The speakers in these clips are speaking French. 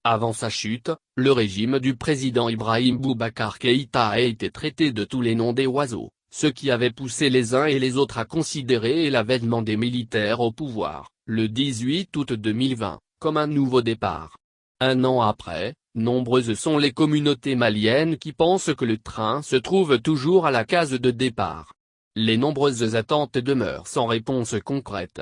Avant sa chute, le régime du président Ibrahim Boubacar Keïta a été traité de tous les noms des oiseaux, ce qui avait poussé les uns et les autres à considérer l'avènement des militaires au pouvoir, le 18 août 2020, comme un nouveau départ. Un an après, nombreuses sont les communautés maliennes qui pensent que le train se trouve toujours à la case de départ. Les nombreuses attentes demeurent sans réponse concrète.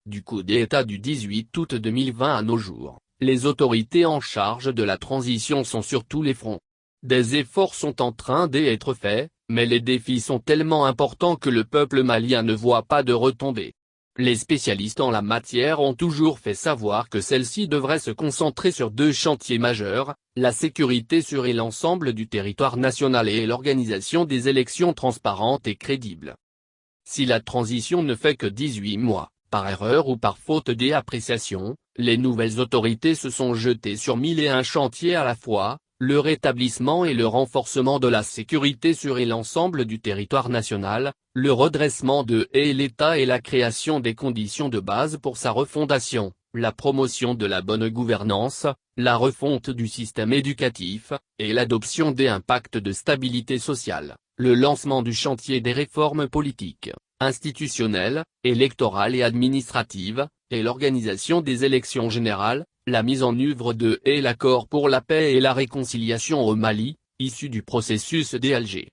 Du coup d'État du 18 août 2020 à nos jours, les autorités en charge de la transition sont sur tous les fronts. Des efforts sont en train d'être faits, mais les défis sont tellement importants que le peuple malien ne voit pas de retombées. Les spécialistes en la matière ont toujours fait savoir que celle-ci devrait se concentrer sur deux chantiers majeurs, la sécurité sur l'ensemble du territoire national et l'organisation des élections transparentes et crédibles. Si la transition ne fait que 18 mois, par erreur ou par faute d'appréciation, les nouvelles autorités se sont jetées sur 1001 chantiers à la fois, le rétablissement et le renforcement de la sécurité sur l'ensemble du territoire national, le redressement de l'État et la création des conditions de base pour sa refondation, la promotion de la bonne gouvernance, la refonte du système éducatif, et l'adoption des pactes de stabilité sociale, le lancement du chantier des réformes politiques, institutionnelles, électorales et administratives, et l'organisation des élections générales, la mise en œuvre de l'accord pour la paix et la réconciliation au Mali, issu du processus d'Alger.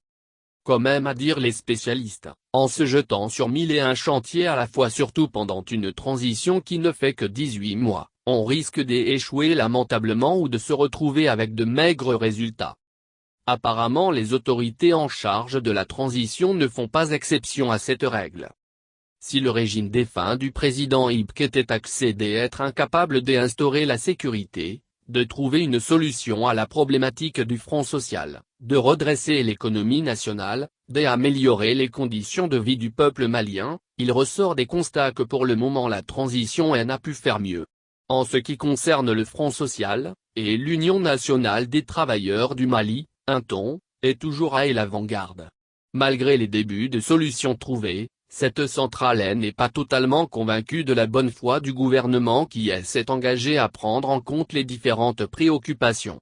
Comme aiment à dire les spécialistes, en se jetant sur 1001 chantiers à la fois surtout pendant une transition qui ne fait que 18 mois, on risque d'échouer lamentablement ou de se retrouver avec de maigres résultats. Apparemment les autorités en charge de la transition ne font pas exception à cette règle. Si le régime défunt du président Ibk était accusé d'être incapable d'instaurer la sécurité, de trouver une solution à la problématique du front social, de redresser l'économie nationale, d'améliorer les conditions de vie du peuple malien, il ressort des constats que pour le moment la transition n'a pu faire mieux. En ce qui concerne le Front social, et l'Union nationale des travailleurs du Mali, un ton, est toujours à l'avant-garde. Malgré les débuts de solutions trouvées, cette centrale n'est pas totalement convaincue de la bonne foi du gouvernement qui s'est engagé à prendre en compte les différentes préoccupations.